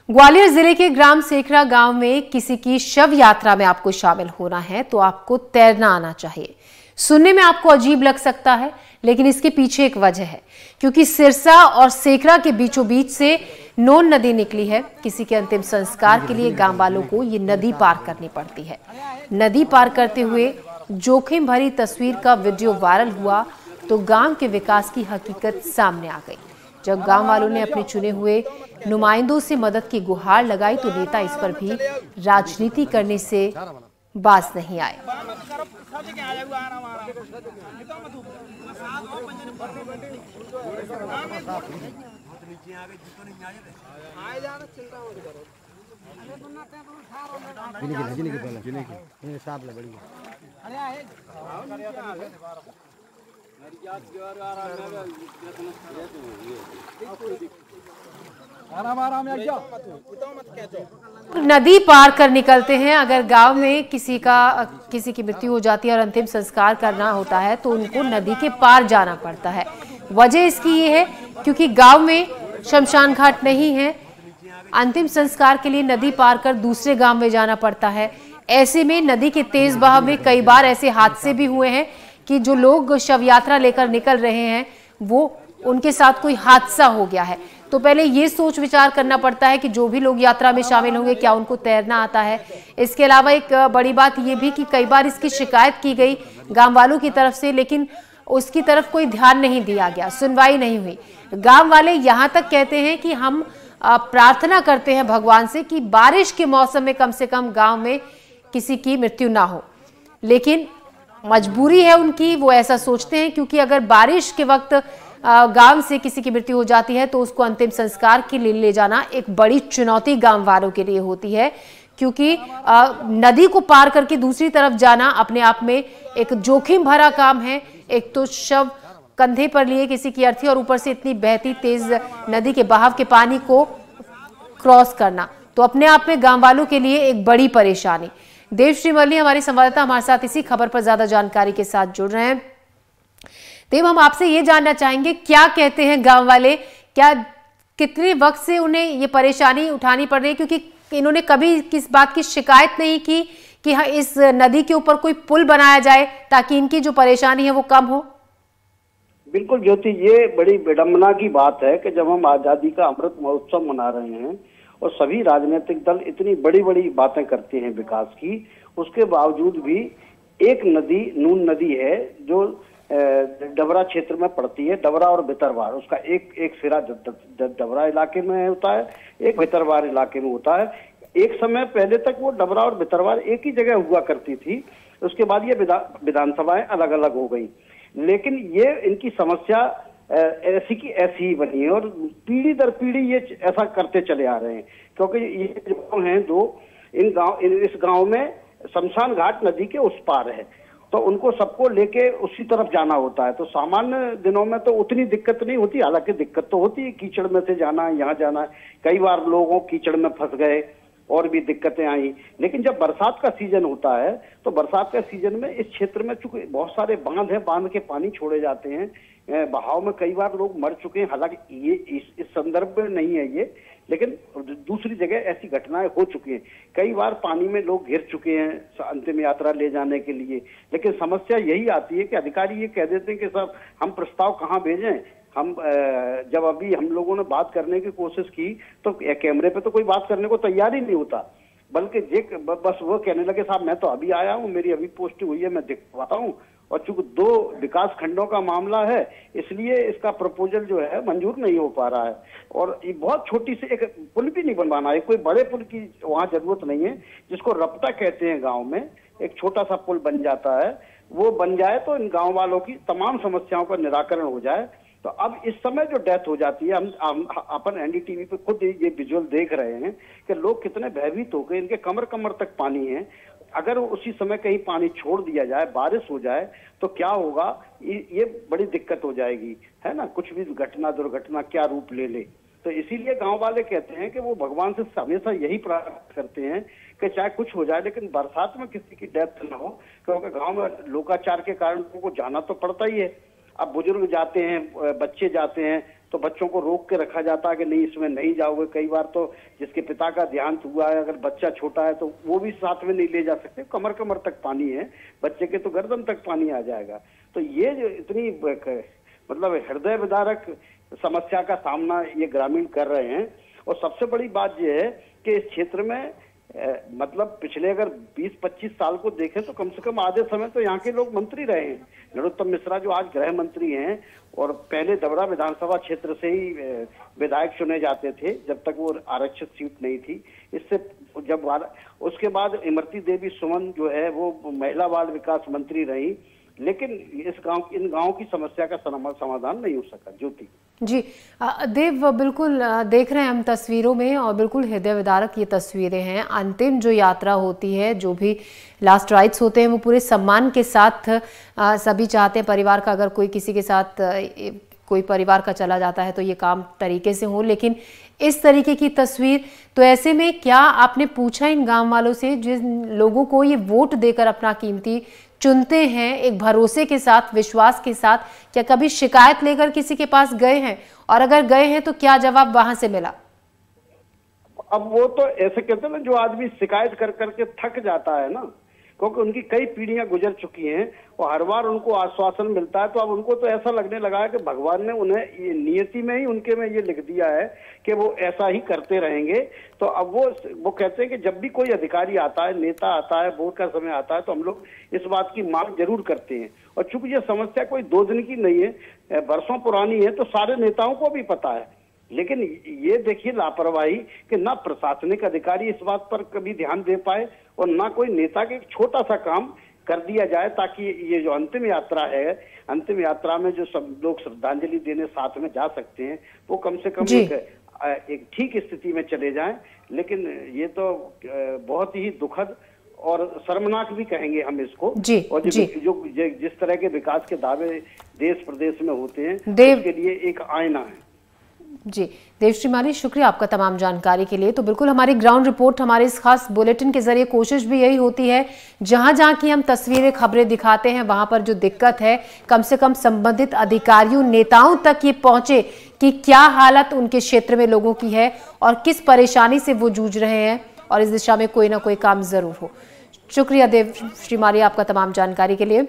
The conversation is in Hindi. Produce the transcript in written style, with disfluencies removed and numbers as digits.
ग्वालियर जिले के ग्राम सेखरा गांव में किसी की शव यात्रा में आपको शामिल होना है तो आपको तैरना आना चाहिए। सुनने में आपको अजीब लग सकता है, लेकिन इसके पीछे एक वजह है, क्योंकि सिरसा और सेखरा के बीचों बीच से नोन नदी निकली है। किसी के अंतिम संस्कार के लिए गांव वालों को ये नदी पार करनी पड़ती है। नदी पार करते हुए जोखिम भरी तस्वीर का वीडियो वायरल हुआ तो गांव के विकास की हकीकत सामने आ गई। जब गांव वालों ने अपने चुने हुए नुमाइंदों से मदद की गुहार लगाई तो नेता इस पर भी राजनीति करने से बाज नहीं आए। नदी पार कर निकलते हैं। अगर गांव में किसी की मृत्यु हो जाती है और अंतिम संस्कार करना होता है तो उनको नदी के पार जाना पड़ता है। वजह इसकी ये है क्योंकि गांव में शमशान घाट नहीं है। अंतिम संस्कार के लिए नदी पार कर दूसरे गांव में जाना पड़ता है। ऐसे में नदी के तेज बहाव में कई बार ऐसे हादसे भी हुए हैं कि जो लोग शव यात्रा लेकर निकल रहे हैं वो उनके साथ कोई हादसा हो गया है। तो पहले ये सोच विचार करना पड़ता है कि जो भी लोग यात्रा में शामिल होंगे क्या उनको तैरना आता है। इसके अलावा एक बड़ी बात ये भी कि कई बार इसकी शिकायत की गई गांव वालों की तरफ से, लेकिन उसकी तरफ कोई ध्यान नहीं दिया गया, सुनवाई नहीं हुई। गांव वाले यहाँ तक कहते हैं कि हम प्रार्थना करते हैं भगवान से कि बारिश के मौसम में कम से कम गाँव में किसी की मृत्यु ना हो, लेकिन मजबूरी है उनकी, वो ऐसा सोचते हैं क्योंकि अगर बारिश के वक्त गांव से किसी की मृत्यु हो जाती है तो उसको अंतिम संस्कार के लिए ले जाना एक बड़ी चुनौती गांव वालों के लिए होती है, क्योंकि नदी को पार करके दूसरी तरफ जाना अपने आप में एक जोखिम भरा काम है। एक तो शव कंधे पर लिए किसी की अर्थी और ऊपर से इतनी बहती तेज नदी के बहाव के पानी को क्रॉस करना तो अपने आप में गांव वालों के लिए एक बड़ी परेशानी। देवश्री मल्ली हमारे संवाददाता हमारे साथ इसी खबर पर ज्यादा जानकारी के साथ जुड़ रहे हैं। देव, हम आपसे ये जानना चाहेंगे क्या कहते हैं गांव वाले, क्या कितने वक्त से उन्हें ये परेशानी उठानी पड़ रही है, क्योंकि इन्होंने कभी किस बात की शिकायत नहीं की कि हाँ इस नदी के ऊपर कोई पुल बनाया जाए ताकि इनकी जो परेशानी है वो कम हो। बिल्कुल ज्योति, ये बड़ी विडंबना की बात है कि जब हम आजादी का अमृत महोत्सव मना रहे हैं और सभी राजनीतिक दल इतनी बड़ी बड़ी बातें करते हैं विकास की, उसके बावजूद भी एक नदी नून नदी है जो डबरा क्षेत्र में पड़ती है, डबरा और भितरवार, उसका एक सिरा डबरा इलाके में होता है, एक भितरवार इलाके में होता है। एक समय पहले तक वो डबरा और भितरवार एक ही जगह हुआ करती थी, उसके बाद ये विधानसभाएं अलग अलग हो गई, लेकिन ये इनकी समस्या ऐसी की ऐसी ही बनी है और पीढ़ी दर पीढ़ी ये ऐसा करते चले आ रहे हैं, क्योंकि ये जो हैं दो इस गांव में शमशान घाट नदी के उस पार है, तो उनको सबको लेके उसी तरफ जाना होता है। तो सामान्य दिनों में तो उतनी दिक्कत नहीं होती, हालांकि दिक्कत तो होती है, कीचड़ में से जाना है, यहाँ जाना है, कई बार लोगों कीचड़ में फंस गए और भी दिक्कतें आई। लेकिन जब बरसात का सीजन होता है तो बरसात के सीजन में इस क्षेत्र में चूंकि बहुत सारे बांध हैं, बांध के पानी छोड़े जाते हैं, बहाव में कई बार लोग मर चुके हैं। हालांकि ये इस संदर्भ में नहीं है ये, लेकिन दूसरी जगह ऐसी घटनाएं हो चुकी हैं, कई बार पानी में लोग घिर चुके हैं अंतिम यात्रा ले जाने के लिए। लेकिन समस्या यही आती है कि अधिकारी ये कह देते हैं कि साहब हम प्रस्ताव कहाँ भेजें। हम जब अभी हम लोगों ने बात करने की कोशिश की तो कैमरे पे तो कोई बात करने को तैयार ही नहीं होता, बल्कि बस वो कहने लगे साहब मैं तो अभी आया हूँ, मेरी अभी पोस्टिंग हुई है, मैं दिखवाता हूँ, और चूंकि 2 विकास खंडों का मामला है इसलिए इसका प्रपोजल जो है मंजूर नहीं हो पा रहा है। और ये बहुत छोटी सी एक पुल भी नहीं बनवाना है, कोई बड़े पुल की वहाँ जरूरत नहीं है, जिसको रपटा कहते हैं गाँव में, एक छोटा सा पुल बन जाता है, वो बन जाए तो इन गाँव वालों की तमाम समस्याओं का निराकरण हो जाए। तो अब इस समय जो डेथ हो जाती है, हम अपन एनडीटीवी पे खुद ये विजुअल देख रहे हैं कि लोग कितने भयभीत हो गए, इनके कमर कमर तक पानी है। अगर उसी समय कहीं पानी छोड़ दिया जाए, बारिश हो जाए तो क्या होगा, ये बड़ी दिक्कत हो जाएगी, है ना, कुछ भी घटना दुर्घटना क्या रूप ले ले। तो इसीलिए गांव वाले कहते हैं कि वो भगवान से हमेशा यही प्रार्थना करते हैं कि चाहे कुछ हो जाए लेकिन बरसात में किसी की डेथ न हो, क्योंकि गांव में लोकाचार के कारण उनको जाना तो पड़ता ही है। अब बुजुर्ग जाते हैं, बच्चे जाते हैं, तो बच्चों को रोक के रखा जाता है कि नहीं इसमें नहीं जाओगे। कई बार तो जिसके पिता का देहांत हुआ है, अगर बच्चा छोटा है तो वो भी साथ में नहीं ले जा सकते। कमर कमर तक पानी है, बच्चे के तो गर्दन तक पानी आ जाएगा। तो ये जो इतनी मतलब हृदय विदारक समस्या का सामना ये ग्रामीण कर रहे हैं। और सबसे बड़ी बात यह है कि इस क्षेत्र में मतलब पिछले अगर 20-25 साल को देखें तो कम से कम आधे समय तो यहाँ के लोग मंत्री रहे हैं। नरोत्तम मिश्रा जो आज गृह मंत्री हैं और पहले डबरा विधानसभा क्षेत्र से ही विधायक चुने जाते थे जब तक वो आरक्षित सीट नहीं थी। इससे जब उसके बाद इमरती देवी सुमन जो है वो महिला बाल विकास मंत्री रही, लेकिन इन गांव की समस्या का समाधान नहीं हो सका। ज्योति जी देव, बिल्कुल देख रहे हैं हम तस्वीरों में और बिल्कुल हृदय विदारक ये तस्वीरें हैं। अंतिम जो यात्रा होती है, जो भी लास्ट राइट्स होते हैं वो पूरे सम्मान के साथ सभी चाहते हैं परिवार का, अगर कोई किसी के साथ कोई परिवार का चला जाता है तो ये काम तरीके से हो। लेकिन इस तरीके की तस्वीर, तो ऐसे में क्या आपने पूछा इन गांव वालों से जिन लोगों को ये वोट देकर अपना कीमती चुनते हैं एक भरोसे के साथ, विश्वास के साथ, क्या कभी शिकायत लेकर किसी के पास गए हैं? और अगर गए हैं तो क्या जवाब वहां से मिला? अब वो तो ऐसे कहते हैं ना, जो आदमी शिकायत कर करके थक जाता है ना, क्योंकि उनकी कई पीढ़ियां गुजर चुकी हैं और हर बार उनको आश्वासन मिलता है, तो अब उनको तो ऐसा लगने लगा है कि भगवान ने उन्हें ये नियति में ही उनके में ये लिख दिया है कि वो ऐसा ही करते रहेंगे। तो अब वो कहते हैं कि जब भी कोई अधिकारी आता है, नेता आता है, वोट का समय आता है, तो हम लोग इस बात की मांग जरूर करते हैं। और चूंकि ये समस्या कोई 2 दिन की नहीं है, बरसों पुरानी है, तो सारे नेताओं को भी पता है। लेकिन ये देखिए लापरवाही कि ना प्रशासनिक अधिकारी इस बात पर कभी ध्यान दे पाए और ना कोई नेता के एक छोटा सा काम कर दिया जाए ताकि ये जो अंतिम यात्रा है, अंतिम यात्रा में जो सब लोग श्रद्धांजलि देने साथ में जा सकते हैं, वो कम से कम एक ठीक स्थिति में चले जाएं। लेकिन ये तो बहुत ही दुखद और शर्मनाक भी कहेंगे हम इसको। और जो जिस तरह के विकास के दावे देश प्रदेश में होते हैं उसके लिए एक आईना है। जी देवश्री माली, शुक्रिया आपका तमाम जानकारी के लिए। तो बिल्कुल हमारी ग्राउंड रिपोर्ट, हमारे इस खास बुलेटिन के जरिए कोशिश भी यही होती है, जहां जहां की हम तस्वीरें खबरें दिखाते हैं वहां पर जो दिक्कत है कम से कम संबंधित अधिकारियों नेताओं तक ये पहुंचे कि क्या हालत उनके क्षेत्र में लोगों की है और किस परेशानी से वो जूझ रहे हैं, और इस दिशा में कोई ना कोई काम जरूर हो। शुक्रिया देवश्री माली आपका तमाम जानकारी के लिए।